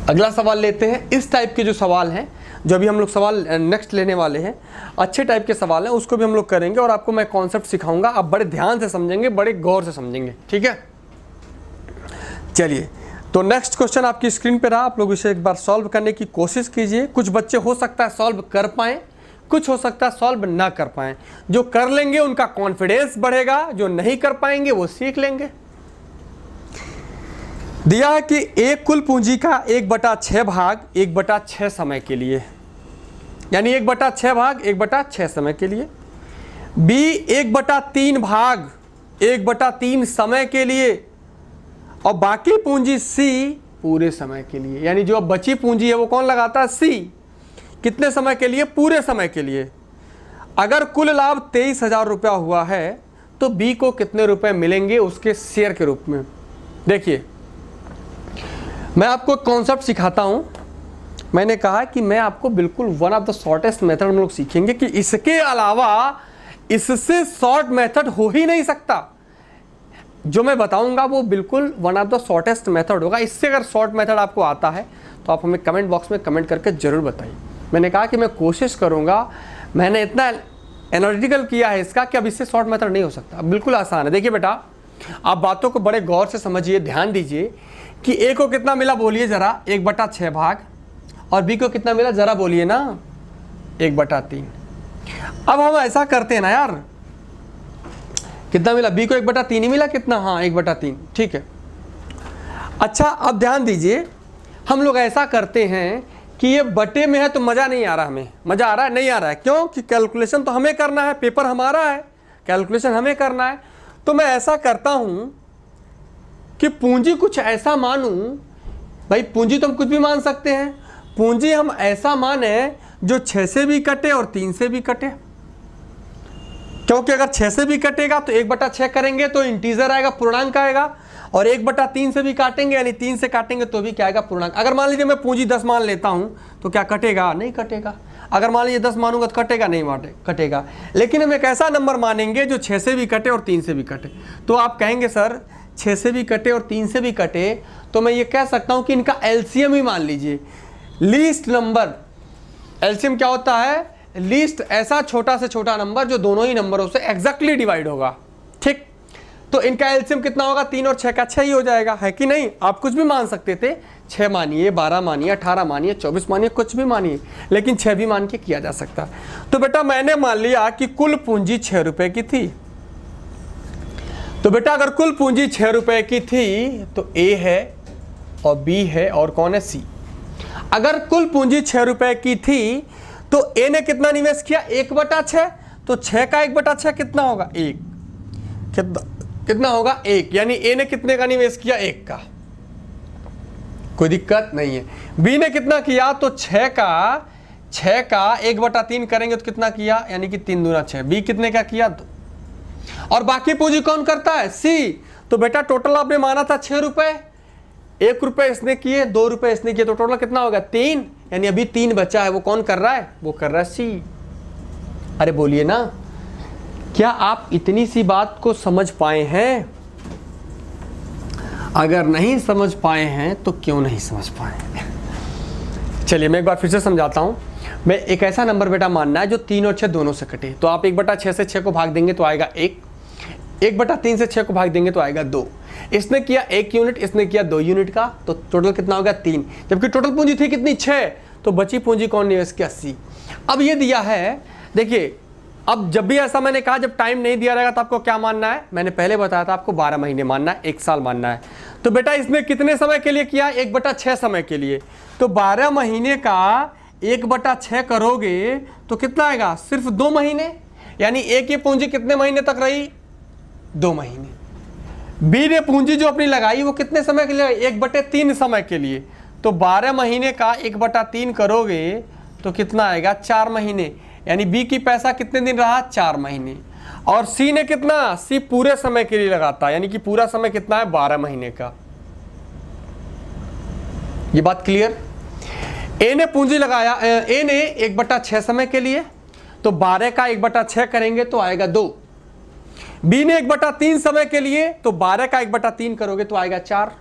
अगला सवाल लेते हैं। इस टाइप के जो सवाल हैं, जो अभी हम लोग सवाल नेक्स्ट लेने वाले हैं, अच्छे टाइप के सवाल हैं, उसको भी हम लोग करेंगे और आपको मैं कॉन्सेप्ट सिखाऊंगा। आप बड़े ध्यान से समझेंगे, बड़े गौर से समझेंगे, ठीक है? चलिए तो नेक्स्ट क्वेश्चन आपकी स्क्रीन पे रहा, आप लोग इसे एक बार सॉल्व करने की कोशिश कीजिए। कुछ बच्चे हो सकता है सॉल्व कर पाएँ, कुछ हो सकता है सॉल्व ना कर पाएँ। जो कर लेंगे उनका कॉन्फिडेंस बढ़ेगा, जो नहीं कर पाएंगे वो सीख लेंगे। दिया है कि एक कुल पूंजी का 1/6 भाग 1/6 समय के लिए, यानी 1/6 भाग 1/6 समय के लिए। बी 1/3 भाग 1/3 समय के लिए, और बाकी पूंजी सी पूरे समय के लिए। यानी जो बची पूंजी है वो कौन लगाता है? सी। कितने समय के लिए? पूरे समय के लिए। अगर कुल लाभ 23,000 रुपया हुआ है तो बी को कितने रुपए मिलेंगे उसके शेयर के रूप में? देखिए मैं आपको कॉन्सेप्ट सिखाता हूं। मैंने कहा कि मैं आपको बिल्कुल one of the shortest method हम लोग सीखेंगे कि इसके अलावा इससे शॉर्ट मेथड हो ही नहीं सकता। जो मैं बताऊंगा वो बिल्कुल one of the shortest method होगा। इससे अगर शॉर्ट मेथड आपको आता है तो आप हमें कमेंट बॉक्स में कमेंट करके ज़रूर बताइए। मैंने कहा कि मैं कोशिश करूंगा, मैंने इतना एनालिटिकल किया है इसका कि अब इससे शॉर्ट मेथड नहीं हो सकता, बिल्कुल आसान है। देखिए बेटा आप बातों को बड़े गौर से समझिए, ध्यान दीजिए कि ए को कितना मिला बोलिए ज़रा? 1/6 भाग, और बी को कितना मिला ज़रा बोलिए ना? 1/3। अब हम ऐसा करते हैं ना यार, कितना मिला? बी को 1/3 ही मिला। कितना? हाँ 1/3, ठीक है। अच्छा अब ध्यान दीजिए, हम लोग ऐसा करते हैं कि ये बटे में है तो मज़ा नहीं आ रहा, हमें मज़ा आ रहा है? नहीं आ रहा है। क्यों? कि कैलकुलेशन तो हमें करना है, पेपर हमारा है, कैलकुलेशन हमें करना है। तो मैं ऐसा करता हूँ कि पूंजी कुछ ऐसा मानूं, भाई पूंजी तो हम कुछ भी मान सकते हैं, पूंजी हम ऐसा माने जो 6 से भी कटे और 3 से भी कटे। क्योंकि अगर 6 से भी कटेगा तो 1/6 करेंगे तो इंटीजर आएगा, पूर्णांक आएगा, और 1/3 से भी काटेंगे यानी 3 से काटेंगे तो भी क्या आएगा? पूर्णांक। अगर मान लीजिए मैं पूंजी 10 मान लेता हूं तो क्या कटेगा? नहीं कटेगा। अगर मान लीजिए 10 मानूंगा तो कटेगा? नहीं कटेगा। लेकिन हम एक ऐसा नंबर मानेंगे जो 6 से भी कटे और 3 से भी कटे। तो आप कहेंगे सर 6 से भी कटे और 3 से भी कटे, तो मैं ये कह सकता हूं कि इनका एलसीएम ही मान लीजिए, लीस्ट नंबर। एलसीएम क्या होता है? लीस्ट, ऐसा छोटा से छोटा नंबर जो दोनों ही नंबरों से एग्जैक्टली डिवाइड होगा, ठीक? तो इनका एलसीएम कितना होगा, 3 और 6 का 6 ही हो जाएगा, है कि नहीं। आप कुछ भी मान सकते थे, 6 मानिए, 12 मानिए, 18 मानिए, 24 मानिए, कुछ भी मानिए, लेकिन 6 भी मान के किया जा सकता। तो बेटा मैंने मान लिया कि कुल पूंजी 6 रुपए की थी। तो बेटा अगर कुल पूंजी 6 रुपए की थी तो ए है और बी है और कौन है, सी। अगर कुल पूंजी 6 रुपए की थी तो ए ने कितना निवेश किया, 1/6। तो 6 का 1/6 कितना होगा, 1। कितना होगा, 1। यानी ए ने कितने का निवेश किया, 1 का। कोई दिक्कत नहीं है। बी ने कितना किया, तो 6 का 1/3 करेंगे तो कितना किया, यानी कि 3 दूना 6। बी कितने का किया, 2। और बाकी पूंजी कौन करता है, सी। तो बेटा टोटल आपने माना था 6 रुपए, 1 रुपए इसने किए, 2 रुपए इसने किए, तो टोटल कितना होगा, 3। यानी अभी 3 बचा है, वो कौन कर रहा है, वो कर रहा है सी। अरे बोलिए ना, क्या आप इतनी सी बात को समझ पाए हैं? अगर नहीं समझ पाए हैं तो क्यों नहीं समझ पाए? चलिए मैं एक बार फिर से समझाता हूं। मैं एक ऐसा नंबर बेटा मानना है जो 3 और 6 दोनों से कटे। तो आप 1/6 से 6 को भाग देंगे तो आएगा 1, 1/3 से 6 को भाग देंगे तो आएगा 2। इसने किया 1 यूनिट, इसने किया 2 यूनिट का, तो टोटल कितना होगा, 3। जबकि टोटल पूंजी थी कितनी, 6। तो बची पूंजी कौन निवेश किया, सी। अब ये दिया है, देखिए अब जब भी ऐसा मैंने कहा, जब टाइम नहीं दिया रहेगा तो आपको क्या मानना है, मैंने पहले बताया था आपको 12 महीने मानना है, 1 साल मानना है। तो बेटा इसने कितने समय के लिए किया, 1/6 समय के लिए। तो 12 महीने का 1/6 करोगे तो कितना आएगा, सिर्फ 2 महीने। यानी ए की पूंजी कितने महीने तक रही, 2 महीने। बी ने पूंजी जो अपनी लगाई वो कितने समय के लिए, 1/3 समय के लिए। तो 12 महीने का 1/3 करोगे तो कितना आएगा, 4 महीने। यानी बी की पैसा कितने दिन रहा, 4 महीने। और सी ने कितना, सी पूरे समय के लिए लगाता है, यानी कि पूरा समय कितना है, 12 महीने का। ये बात क्लियर। ए ने पूंजी लगाया, ए ने 1/6 समय के लिए, तो 12 का 1/6 करेंगे तो आएगा 2। बी ने 1/3 समय के लिए, तो 12 का 1/3 करोगे तो आएगा 4।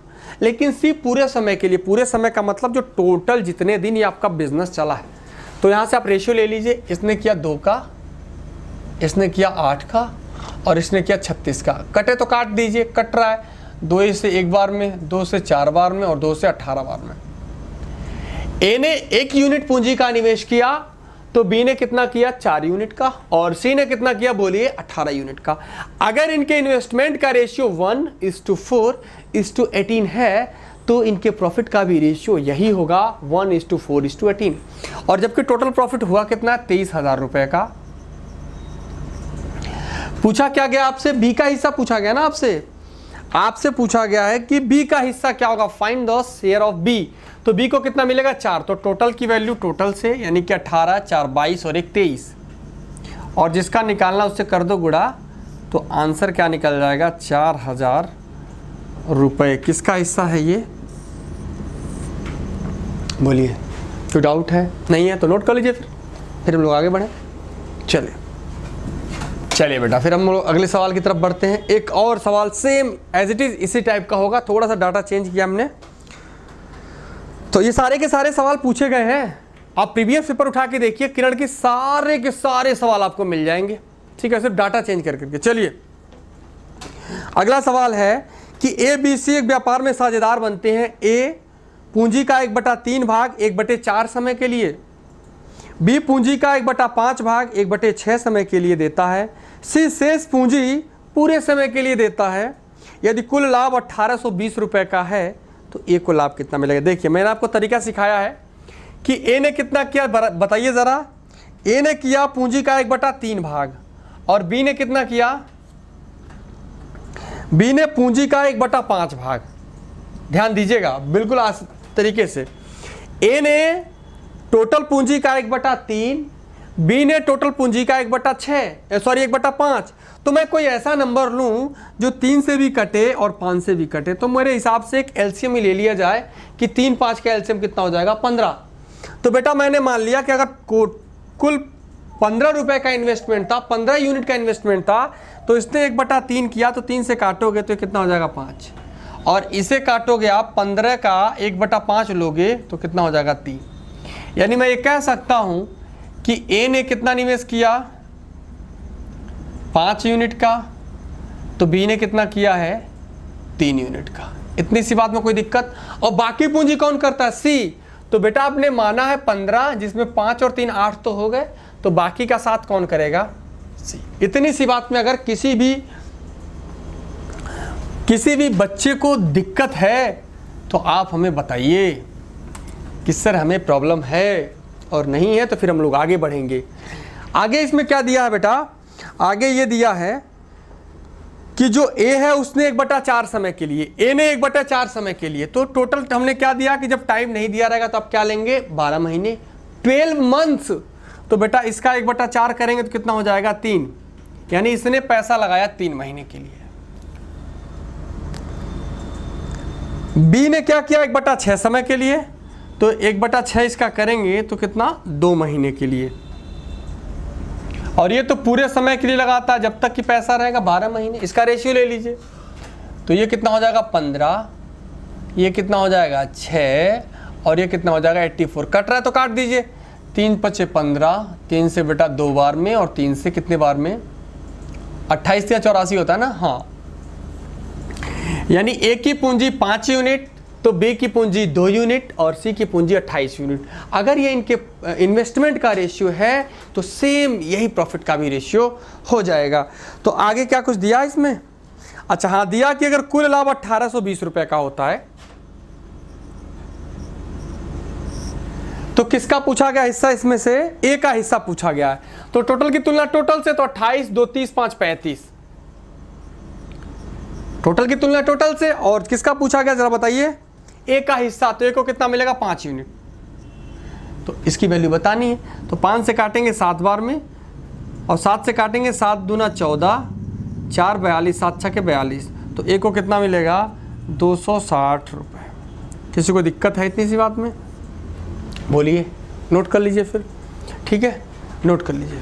लेकिन सी पूरे समय के लिए, पूरे समय का मतलब जो टोटल जितने दिन ये आपका बिजनेस चला है। तो यहां से आप रेशियो ले लीजिए, इसने किया 2 का, इसने किया 8 का और इसने किया 36 का। कटे तो काट दीजिए, कट रहा है 2 से 1 बार में, 2 से 4 बार में और 2 से 18 बार में। ए ने 1 यूनिट पूंजी का निवेश किया, तो बी ने कितना किया, 4 यूनिट का, और सी ने कितना किया, बोलिए 18 यूनिट का। अगर इनके इन्वेस्टमेंट का रेशियो 1:4:18 है तो इनके प्रॉफिट का भी रेशियो यही होगा, 1:4:18। और जबकि टोटल प्रॉफिट हुआ कितना, 23,000 रुपए का। पूछा क्या गया आपसे, बी का हिस्सा पूछा गया ना आपसे पूछा गया है कि बी का हिस्सा क्या होगा, find the share of B. तो बी को कितना मिलेगा, 4। तो टोटल की वैल्यू टोटल से, यानी कि 18, 4 22 और 1 23, और जिसका निकालना उससे कर दो गुणा, तो आंसर क्या निकल जाएगा, 4,000 रुपए। किसका हिस्सा है ये, बोलिए। कोई डाउट है, नहीं है तो नोट कर लीजिए, फिर हम लोग आगे बढ़े। चलिए बेटा, फिर हम लोग अगले सवाल की तरफ बढ़ते हैं। एक और सवाल सेम एज इट इज इसी टाइप का होगा, थोड़ा सा डाटा चेंज किया हमने। तो ये सारे के सारे सवाल पूछे गए हैं, आप प्रीवियस पेपर उठा के देखिए, किरण के सारे सवाल आपको मिल जाएंगे, ठीक है, सिर्फ डाटा चेंज करके। चलिए अगला सवाल है कि ए बी सी एक व्यापार में साझेदार बनते हैं। ए पूंजी का 1/3 भाग 1/4 समय के लिए, बी पूंजी का 1/5 भाग 1/6 समय के लिए देता है, सी शेष पूंजी पूरे समय के लिए देता है। यदि कुल लाभ 1820 रुपए का है तो ए को लाभ कितना मिलेगा। देखिए मैंने आपको तरीका सिखाया है कि ए ने कितना किया, बताइए ज़रा। ए ने किया पूंजी का 1/3 भाग और बी ने कितना किया, बी ने पूंजी का 1/5 भाग। ध्यान दीजिएगा बिल्कुल तरीके से। ए ने टोटल पूंजी का 1/3, बी ने टोटल पूंजी का 1/5। तो मैं कोई ऐसा नंबर लूं जो 3 से भी कटे और 5 से भी कटे, तो मेरे हिसाब से एक एलसीएम ही ले लिया जाए कि 3 5 का एलसीएम कितना हो जाएगा, 15। तो बेटा मैंने मान लिया कि अगर कुल 15 रुपए का इन्वेस्टमेंट था, 15 यूनिट का इन्वेस्टमेंट था, तो इसने 1/3 किया, तो 3 से काटोगे तो कितना हो जाएगा, 5। और इसे काटोगे आप, 15 का 1/5 लोगे तो कितना हो जाएगा, 3। यानी मैं ये कह सकता हूं कि ए ने कितना निवेश किया, 5 यूनिट का, तो बी ने कितना किया है 3 यूनिट का। इतनी सी बात में कोई दिक्कत। और बाकी पूंजी कौन करता है सी। तो बेटा आपने माना है 15 जिसमें 5 और 3 8 तो हो गए, तो बाकी का 7 कौन करेगा सी। इतनी सी बात में अगर किसी भी बच्चे को दिक्कत है तो आप हमें बताइए कि सर हमें प्रॉब्लम है, और नहीं है तो फिर हम लोग आगे बढ़ेंगे। आगे इसमें क्या दिया है बेटा, आगे ये दिया है कि जो ए है उसने 1/4 समय के लिए, ए ने 1/4 समय के लिए, तो टोटल हमने क्या दिया कि जब टाइम नहीं दिया रहेगा तो आप क्या लेंगे 12 महीने 12 मंथ्स। तो बेटा इसका 1/4 करेंगे तो कितना हो जाएगा 3, यानी इसने पैसा लगाया 3 महीने के लिए। बी ने क्या किया 1/6 समय के लिए, तो 1/6 इसका करेंगे तो कितना 2 महीने के लिए। और ये तो पूरे समय के लिए लगाता है जब तक कि पैसा रहेगा 12 महीने। इसका रेशियो ले लीजिए, तो ये कितना हो जाएगा 15, ये कितना हो जाएगा 6, और ये कितना हो जाएगा 84। कट रहा है तो काट दीजिए, 3 × 5 = 15, 3 से बेटा 2 बार में, और 3 से कितने बार में 28 या 84 होता है ना। हाँ, यानी ए की पूंजी 5 यूनिट, तो बी की पूंजी 2 यूनिट, और सी की पूंजी 28 यूनिट। अगर ये इनके इन्वेस्टमेंट का रेशियो है तो सेम यही प्रॉफिट का भी रेशियो हो जाएगा। तो आगे क्या कुछ दिया इसमें, अच्छा हाँ दिया कि अगर कुल लाभ 1820 रुपए का होता है तो किसका पूछा गया हिस्सा, इसमें से ए का हिस्सा पूछा गया है। तो टोटल की तुलना टोटल से, तो 28, 2, 30, 5, 35, टोटल की तुलना टोटल से। और किसका पूछा गया जरा बताइए, ए का हिस्सा, तो ए को कितना मिलेगा 5 यूनिट, तो इसकी वैल्यू बतानी है। तो 5 से काटेंगे 7 बार में, और 7 से काटेंगे 7 दूना 14, 4 42, 7 × 6 = 42, तो ए को कितना मिलेगा 260 रुपये। किसी को दिक्कत है इतनी सी बात में, बोलिए, नोट कर लीजिए फिर, ठीक है, नोट कर लीजिए।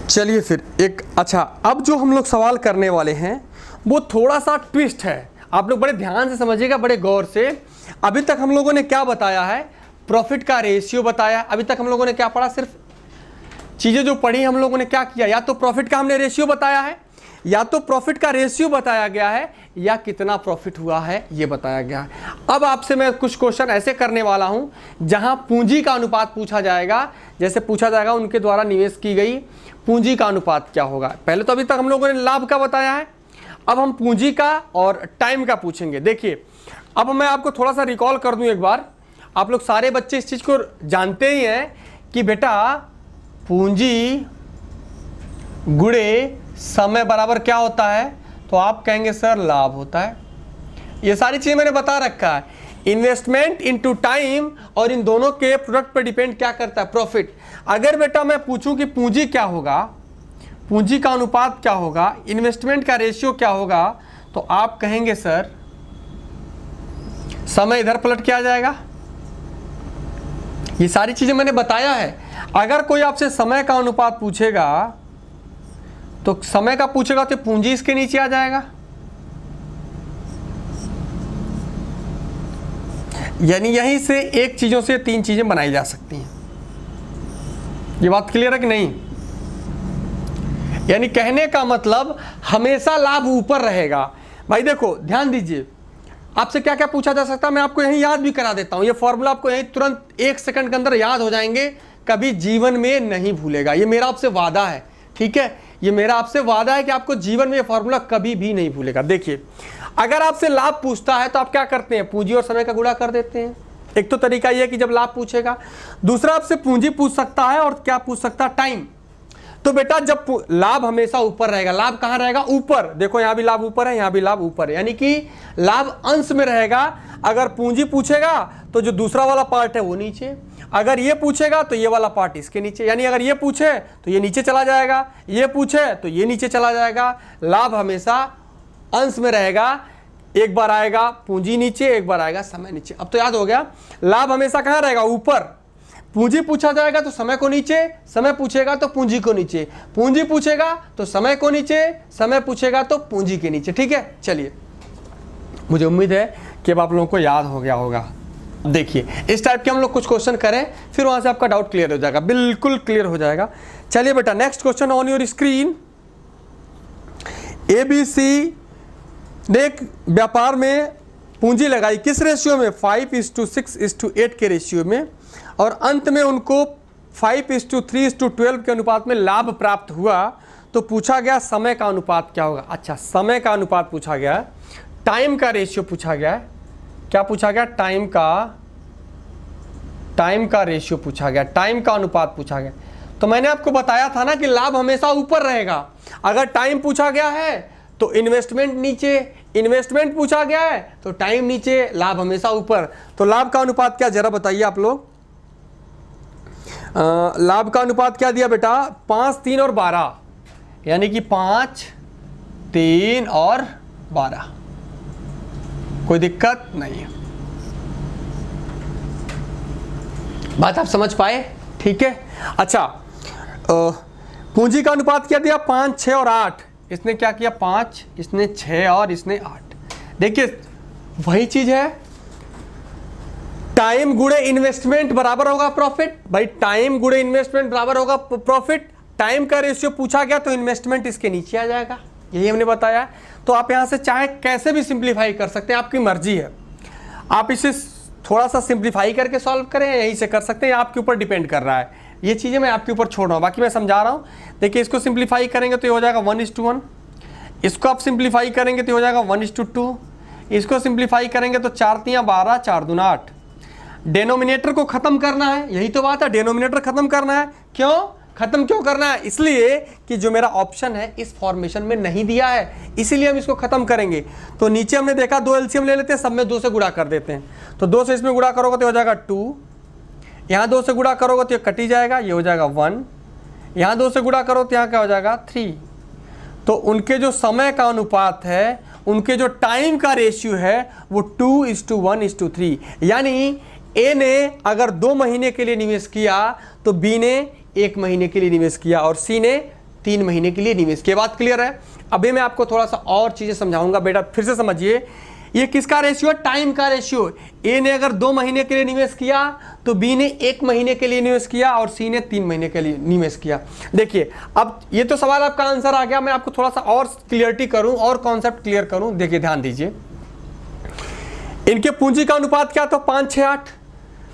चलिए फिर एक, अच्छा अब जो हम लोग सवाल करने वाले हैं वो थोड़ा सा ट्विस्ट है, आप लोग बड़े ध्यान से समझिएगा, बड़े गौर से। अभी तक हम लोगों ने क्या बताया है, प्रॉफिट का रेशियो बताया। अभी तक हम लोगों ने क्या पढ़ा, सिर्फ चीज़ें जो पढ़ी हम लोगों ने क्या किया, या तो प्रॉफिट का हमने रेशियो बताया है, या तो प्रॉफिट का रेशियो बताया गया है, या कितना प्रॉफिट हुआ है ये बताया गया है। अब आपसे मैं कुछ क्वेश्चन ऐसे करने वाला हूं जहां पूंजी का अनुपात पूछा जाएगा। जैसे पूछा जाएगा उनके द्वारा निवेश की गई पूंजी का अनुपात क्या होगा। पहले तो अभी तक हम लोगों ने लाभ का बताया है, अब हम पूंजी का और टाइम का पूछेंगे। देखिए अब मैं आपको थोड़ा सा रिकॉल कर दूं एक बार, आप लोग सारे बच्चे इस चीज़ को जानते ही हैं कि बेटा पूंजी गुणे समय बराबर क्या होता है, तो आप कहेंगे सर लाभ होता है। ये सारी चीज़ें मैंने बता रखा है। इन्वेस्टमेंट इनटू टाइम, और इन दोनों के प्रोडक्ट पर डिपेंड क्या करता है, प्रॉफिट। अगर बेटा मैं पूछूं कि पूंजी क्या होगा, पूंजी का अनुपात क्या होगा, इन्वेस्टमेंट का रेशियो क्या होगा, तो आप कहेंगे सर समय इधर पलट के आ जाएगा। ये सारी चीजें मैंने बताया है। अगर कोई आपसे समय का अनुपात पूछेगा तो समय का पूछेगा तो पूंजी इसके नीचे आ जाएगा, यानी यहीं से एक चीजों से 3 चीजें बनाई जा सकती हैं। ये बात क्लियर है कि नहीं? यानी कहने का मतलब हमेशा लाभ ऊपर रहेगा। भाई देखो ध्यान दीजिए, आपसे क्या क्या पूछा जा सकता है, मैं आपको यहीं याद भी करा देता हूं। ये फॉर्मूला आपको यहीं तुरंत 1 सेकंड के अंदर याद हो जाएंगे, कभी जीवन में नहीं भूलेगा। ये मेरा आपसे वादा है, ठीक है, ये मेरा आपसे वादा है कि आपको जीवन में ये फॉर्मूला कभी भी नहीं भूलेगा। देखिए अगर आपसे लाभ पूछता है तो आप क्या करते हैं, पूंजी और समय का गुणा कर देते हैं। एक तो तरीका यह है कि जब लाभ पूछेगा। दूसरा आपसे पूंजी पूछ सकता है और क्या पूछ सकता है, टाइम। तो बेटा जब लाभ हमेशा ऊपर रहेगा, लाभ कहां रहेगा, ऊपर। देखो यहां भी लाभ ऊपर है, यहां भी लाभ ऊपर है, यानी कि लाभ अंश में रहेगा। अगर पूंजी पूछेगा तो जो दूसरा वाला पार्ट है वो नीचे, अगर ये पूछेगा तो ये वाला पार्ट इसके नीचे, यानी अगर ये पूछे तो ये नीचे चला जाएगा, ये पूछे तो ये नीचे चला जाएगा। लाभ हमेशा अंश में रहेगा, एक बार आएगा पूंजी नीचे, एक बार आएगा समय नीचे। अब तो याद हो गया, लाभ हमेशा कहां रहेगा, ऊपर। पूंजी पूछा जाएगा तो समय को नीचे, समय पूछेगा तो पूंजी को नीचे, पूंजी पूछेगा तो समय को नीचे, समय पूछेगा तो पूंजी के नीचे। ठीक है, चलिए मुझे उम्मीद है कि अब आप लोगों को याद हो गया होगा। देखिए इस टाइप के हम लोग कुछ क्वेश्चन करें, फिर वहां से आपका डाउट क्लियर हो जाएगा, बिल्कुल क्लियर हो जाएगा। चलिए बेटा next question on your screen. ABC ने एक व्यापार में पूंजी लगाई किस रेशियो में, 5:6:8 के रेशियो में, और अंत में उनको 5:3:12 के अनुपात में लाभ प्राप्त हुआ। तो पूछा गया समय का अनुपात क्या होगा। अच्छा, समय का अनुपात पूछा गया है, टाइम का रेशियो पूछा गया है। क्या पूछा गया, टाइम का रेशियो पूछा गया, टाइम का अनुपात पूछा गया। तो मैंने आपको बताया था ना कि लाभ हमेशा ऊपर रहेगा। अगर टाइम पूछा गया है तो इन्वेस्टमेंट नीचे, इन्वेस्टमेंट पूछा गया है तो टाइम नीचे, लाभ हमेशा ऊपर। तो लाभ का अनुपात क्या, जरा बताइए आप लोग। लाभ का अनुपात क्या दिया बेटा, 5, 3 और 12, यानी कि 5, 3 और 12। कोई दिक्कत नहीं है, बात आप समझ पाए, ठीक है। अच्छा, पूंजी का अनुपात क्या दिया, 5, 6 और 8। इसने क्या किया, 5, इसने 6 और इसने 8। देखिए वही चीज है, टाइम गुणे इन्वेस्टमेंट बराबर होगा प्रॉफिट। भाई टाइम गुणे इन्वेस्टमेंट बराबर होगा प्रॉफिट। टाइम का रेशियो पूछा गया तो इन्वेस्टमेंट इसके नीचे आ जाएगा, यही हमने बताया। तो आप यहां से चाहे कैसे भी सिंप्लीफाई कर सकते हैं, आपकी मर्जी है। आप इसे थोड़ा सा सिंप्लीफाई करके सॉल्व करें, यहीं से कर सकते हैं, आपके ऊपर डिपेंड कर रहा है। ये चीज़ें मैं आपके ऊपर छोड़ रहा हूँ, बाकी मैं समझा रहा हूँ। देखिए इसको सिंप्लीफाई करेंगे तो ये हो जाएगा 1:1, इसको आप सिंप्लीफाई करेंगे तो हो जाएगा 1:2, इसको सिंप्लीफाई करेंगे तो 4 × 12, 4 दूना 8। डेनोमिनेटर को खत्म करना है, यही तो बात है, डेनोमिनेटर खत्म करना है। क्यों खत्म क्यों करना है, इसलिए कि जो मेरा ऑप्शन है इस फॉर्मेशन में नहीं दिया है, इसीलिए हम इसको खत्म करेंगे। तो नीचे हमने देखा 2 एलसीएम ले लेते हैं, सब में 2 से गुणा कर देते हैं। तो 2 से इसमें गुणा करोगे तो हो जाएगा 2, यहाँ 2 से गुणा करोगे तो ये कट ही जाएगा, ये हो जाएगा 1, यहाँ 2 से गुणा करो तो यहाँ क्या हो जाएगा 3। तो उनके जो समय का अनुपात है, उनके जो टाइम का रेशियो है वो 2:1:3। यानी ए ने अगर 2 महीने के लिए निवेश किया तो बी ने 1 महीने के लिए निवेश किया और सी ने 3 महीने के लिए निवेश किया। बात क्लियर है। अभी मैं आपको थोड़ा सा और चीजें समझाऊंगा, बेटा फिर से समझिए। ये किसका रेशियो है, टाइम का रेशियो। ए ने अगर 2 महीने के लिए निवेश किया तो बी ने 1 महीने के लिए निवेश किया और सी ने 3 महीने के लिए निवेश किया। देखिए अब ये तो सवाल आपका आंसर आ गया, मैं आपको थोड़ा सा और क्लियरिटी करूं और कॉन्सेप्ट क्लियर करूं। देखिए ध्यान दीजिए, इनके पूंजी का अनुपात क्या था, 5, 6, 8।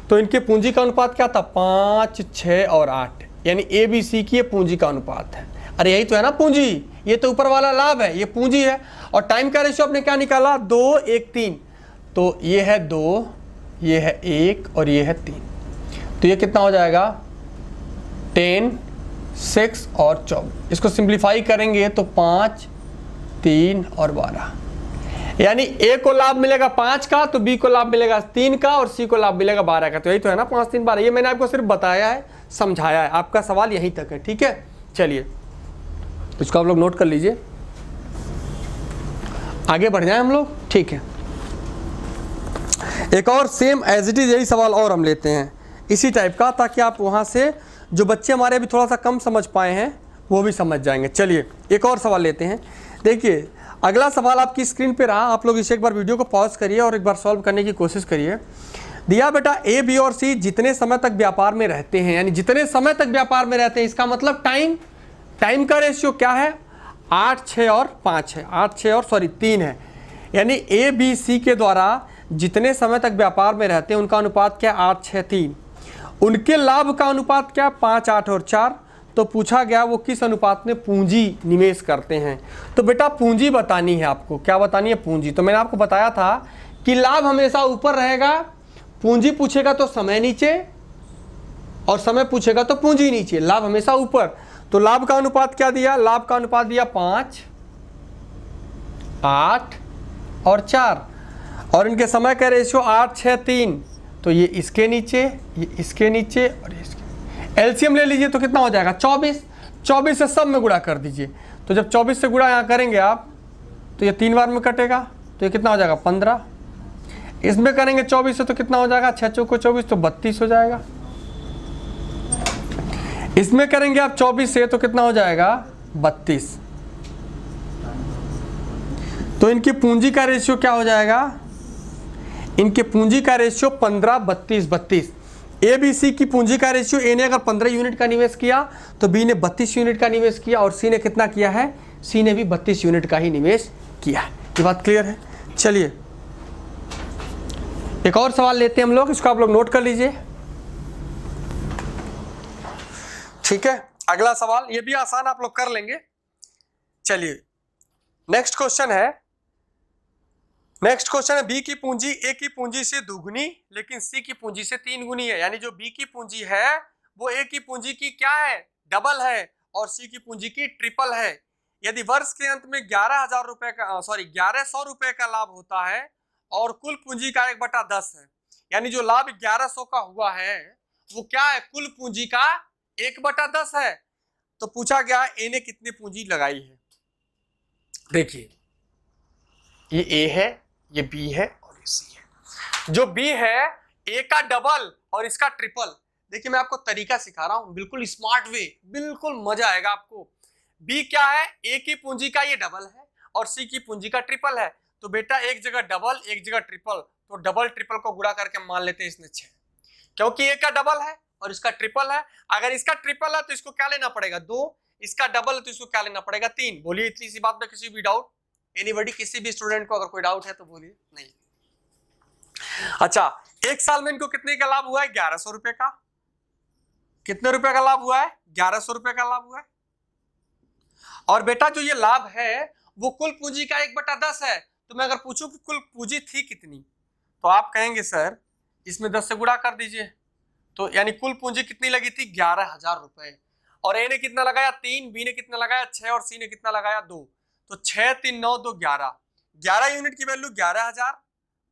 तो इनके पूंजी का अनुपात क्या था, 5, 6 और 8, यानी ए बी सी की ये पूंजी का अनुपात है। अरे यही तो है ना पूंजी, ये तो ऊपर वाला लाभ है, ये पूंजी है। और टाइम का रेशियो आपने क्या निकाला, 2, 1, 3। तो ये है 2, ये है 1 और ये है 3। तो ये कितना हो जाएगा 10, 6 और 24। इसको सिंप्लीफाई करेंगे तो 5, 3 और 12। यानी ए को लाभ मिलेगा 5 का, तो बी को लाभ मिलेगा 3 का और सी को लाभ मिलेगा 12 का। तो यही तो है ना 5, 3, 12। ये मैंने आपको सिर्फ बताया है, समझाया है। आपका सवाल यहीं तक है, ठीक है। चलिए इसको आप लोग नोट कर लीजिए, आगे बढ़ जाए हम लोग, ठीक है। एक और सेम एज इट इज यही सवाल और हम लेते हैं इसी टाइप का, ताकि आप वहां से जो बच्चे हमारे अभी थोड़ा सा कम समझ पाए हैं वो भी समझ जाएंगे। चलिए एक और सवाल लेते हैं। देखिए अगला सवाल आपकी स्क्रीन पे रहा, आप लोग इसे एक बार वीडियो को पॉज करिए और एक बार सॉल्व करने की कोशिश करिए। दिया बेटा ए, बी और सी जितने समय तक व्यापार में रहते हैं, यानी जितने समय तक व्यापार में रहते हैं, इसका मतलब टाइम का रेशियो क्या है, 8, 6 और 5 है, 8, 6 और 3 है। यानी ए, बी, सी के द्वारा जितने समय तक व्यापार में रहते हैं उनका अनुपात क्या, 8, 6, 3। उनके लाभ का अनुपात क्या, 5, 8 और 4। तो पूछा गया वो किस अनुपात में पूंजी निवेश करते हैं। तो बेटा पूंजी बतानी है आपको, क्या बतानी है, पूंजी। तो मैंने आपको बताया था कि लाभ हमेशा ऊपर रहेगा, पूंजी पूछेगा तो समय नीचे और समय पूछेगा तो पूंजी नीचे, लाभ हमेशा ऊपर। तो लाभ का अनुपात क्या दिया, लाभ का अनुपात दिया 5, 8 और 4। और इनके समय का रेशियो 8, 6, 3। तो ये इसके नीचे, ये इसके नीचे और ये इसके। एलसीएम ले लीजिए तो कितना हो जाएगा 24। 24 से सब में गुणा कर दीजिए। तो जब 24 से गुणा यहाँ करेंगे आप तो ये 3 बार में कटेगा, तो ये कितना हो जाएगा 15। इसमें करेंगे 24 से तो कितना हो जाएगा, 6 चौको 24 तो 32 हो जाएगा। इसमें करेंगे आप 24 से तो कितना हो जाएगा 32। तो इनकी पूंजी का रेशियो क्या हो जाएगा, इनके पूंजी का रेशियो 15, 32, 32। ए बी सी की पूंजी का रेशियो, ए ने अगर 15 यूनिट का निवेश किया तो बी ने 32 यूनिट का निवेश किया, और सी ने कितना किया है, सी ने भी 32 यूनिट का ही निवेश किया है। ये बात क्लियर है। चलिए एक और सवाल लेते हैं हम लोग, इसको आप लोग नोट कर लीजिए, ठीक है। अगला सवाल ये भी आसान आप लोग कर लेंगे। चलिए नेक्स्ट क्वेश्चन है बी की पूंजी ए की पूंजी से दुगुनी लेकिन सी की पूंजी से 3 गुनी है। यानी जो बी की पूंजी है वो ए की पूंजी की क्या है, डबल है, और सी की पूंजी की ट्रिपल है। यदि वर्ष के अंत में 11,000 रुपए का 1100 रुपए का लाभ होता है और कुल पूंजी का 1/10 है, यानी जो लाभ 1100 का हुआ है वो क्या है, कुल पूंजी का 1/10 है। तो पूछा गया ए ने कितनी पूंजी लगाई है। देखिए ये ए है, ये बी है और ये सी है। जो बी है ए का डबल और इसका ट्रिपल। देखिए मैं आपको तरीका सिखा रहा हूं, बिल्कुल स्मार्ट वे, बिल्कुल मजा आएगा आपको। बी क्या है, ए की पूंजी का ये डबल है और सी की पूंजी का ट्रिपल है। तो बेटा एक जगह डबल एक जगह ट्रिपल, तो डबल ट्रिपल को गुणा करके मान लेते हैं इसने 6, क्योंकि ए का डबल है और इसका ट्रिपल है। अगर इसका ट्रिपल है तो इसको क्या लेना पड़ेगा, 2, इसका डबल है तो इसको क्या लेना पड़ेगा, 3। बोलिए इतनी सी बात में किसी भी डाउट, एनीबॉडी, किसी भी स्टूडेंट को अगर कोई डाउट है तो बोलिए। नहीं। अच्छा, एक साल में इनको कितने का लाभ हुआ है, 1100 रुपए का। कितने रुपए का लाभ हुआ है, 1100 रुपए का लाभ हुआ है। और बेटा जो ये लाभ है वो कुल पूंजी का 1/10 है। तो मैं अगर पूछूं कि कुल पूंजी थी कितनी, तो आप कहेंगे सर इसमें 10 से गुणा कर दीजिए। तो यानी कुल पूंजी कितनी लगी थी, 11,000 रुपए। और ए ने कितना लगाया, 3, बी ने कितना लगाया, 6, और सी ने कितना लगाया, 2। तो 6, 3, 9, 2, 11। 11 यूनिट की वैल्यू 11,000।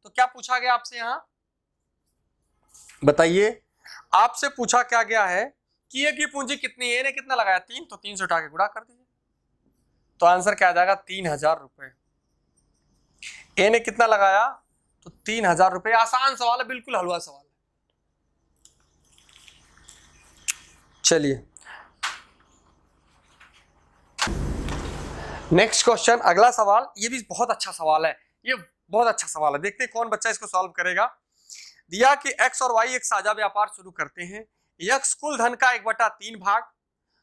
तो क्या पूछा गया आपसे, यहां बताइए, आपसे पूछा क्या गया है कि ए की पूंजी कितनी है, ए ने कितना लगाया, 3, तो 3 से उठा के गुणा कर दीजिए। तो आंसर क्या आ जाएगा, 3,000 रुपए। ए ने कितना लगाया, तो 3,000 रुपए। आसान सवाल है, बिल्कुल हलवा सवाल है। चलिए नेक्स्ट क्वेश्चन, अगला सवाल, ये भी बहुत अच्छा सवाल है, ये बहुत अच्छा सवाल है। देखते हैं कौन बच्चा इसको सॉल्व करेगा। दिया कि एक्स और वाई एक साझा व्यापार शुरू करते हैं। एक्स कुल धन का 1/3 भाग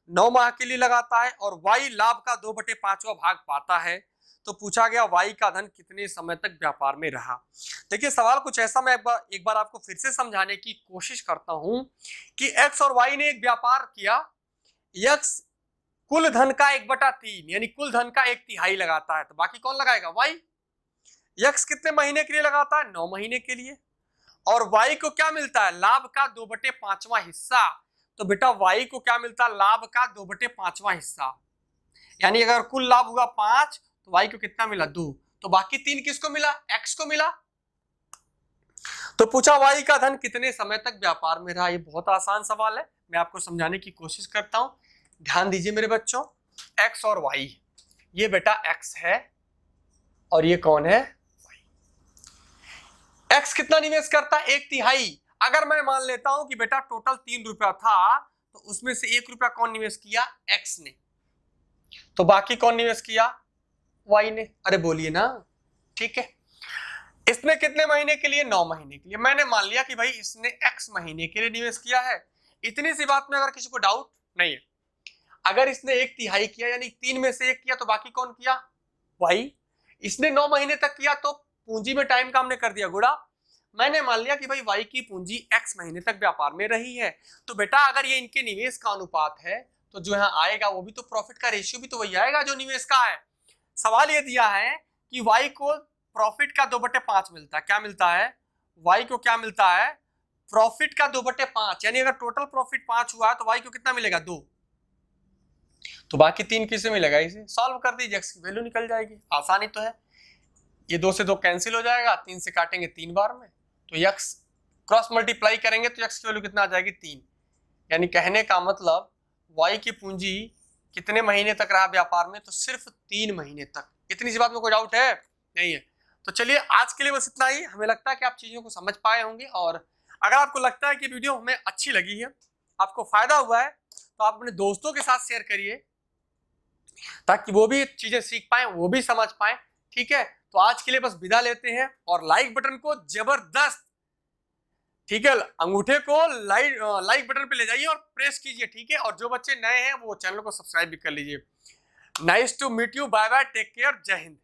9 माह के लिए लगाता है और वाई लाभ का 2/5वां भाग पाता है। तो पूछा गया वाई का धन कितने समय तक व्यापार में रहा। देखिए सवाल कुछ ऐसा, मैं एक बार आपको फिर से समझाने की कोशिश करता हूं कि एक्स और वाई ने एक व्यापार किया। एक्स कुल धन का 1/3 यानी कुल धन का 1/3 लगाता है, तो बाकी कौन लगाएगा, वाई। एक्स कितने महीने के लिए लगाता है, 9 महीने के लिए। और वाई को क्या मिलता है, लाभ का 2/5वां हिस्सा। तो बेटा वाई को क्या मिलता है, लाभ का 2/5वां हिस्सा। यानी अगर कुल लाभ हुआ 5 तो वाई को कितना मिला, 2। तो बाकी 3 किसको मिला, एक्स को मिला। तो पूछा वाई का धन कितने समय तक व्यापार में रहा। ये बहुत आसान सवाल है, मैं आपको समझाने की कोशिश करता हूं। ध्यान दीजिए मेरे बच्चों, एक्स और वाई, ये बेटा एक्स है और ये कौन है, वाई। एक्स कितना निवेश करता है, 1/3। अगर मैं मान लेता हूं कि बेटा टोटल 3 रुपया था, तो उसमें से 1 रुपया कौन निवेश किया, एक्स ने। तो बाकी कौन निवेश किया, वाई ने। अरे बोलिए ना, ठीक है। इसने कितने महीने के लिए, 9 महीने के लिए। मैंने मान लिया कि भाई इसने एक्स महीने के लिए निवेश किया है। इतनी सी बात में अगर किसी को डाउट नहीं है, अगर इसने 1/3 किया यानी 3 में से 1 किया, तो बाकी कौन किया, वाई। इसने 9 महीने तक किया तो पूंजी में टाइम का हमने कर दिया गुणा। मैंने मान लिया कि भाई वाई की पूंजी एक्स महीने तक व्यापार में रही है। तो बेटा अगर ये इनके निवेश का अनुपात है तो जो यहाँ आएगा वो भी तो प्रॉफिट का रेशियो भी तो वही आएगा जो निवेश का है। सवाल ये दिया है कि वाई को प्रॉफिट का 2/5 मिलता है। क्या मिलता है, वाई को क्या मिलता है, प्रॉफिट का 2/5। यानी अगर टोटल प्रॉफिट 5 हुआ है तो वाई को कितना मिलेगा, 2। तो बाकी 3 किससे मिलेगा, इसे सॉल्व कर दीजिए, एक्स की वैल्यू निकल जाएगी। आसानी तो है, ये 2 से 2 कैंसिल हो जाएगा, 3 से काटेंगे 3 बार में, तो एक्स क्रॉस मल्टीप्लाई करेंगे तो एक्स की वैल्यू कितना आ जाएगी, 3। यानी कहने का मतलब वाई की पूंजी कितने महीने तक रहा व्यापार में, तो सिर्फ 3 महीने तक। इतनी सी बात में कोई डाउट है, नहीं है। तो चलिए आज के लिए बस इतना ही। हमें लगता है कि आप चीजों को समझ पाए होंगे, और अगर आपको लगता है कि वीडियो हमें अच्छी लगी है, आपको फायदा हुआ है, तो आप अपने दोस्तों के साथ शेयर करिए ताकि वो भी चीजें सीख पाए, वो भी समझ पाए, ठीक है। तो आज के लिए बस विदा लेते हैं, और लाइक बटन को जबरदस्त, ठीक है, अंगूठे को लाइक बटन पे ले जाइए और प्रेस कीजिए, ठीक है। और जो बच्चे नए हैं वो चैनल को सब्सक्राइब भी कर लीजिए। Nice to meet you, bye bye, take care, जय हिंद।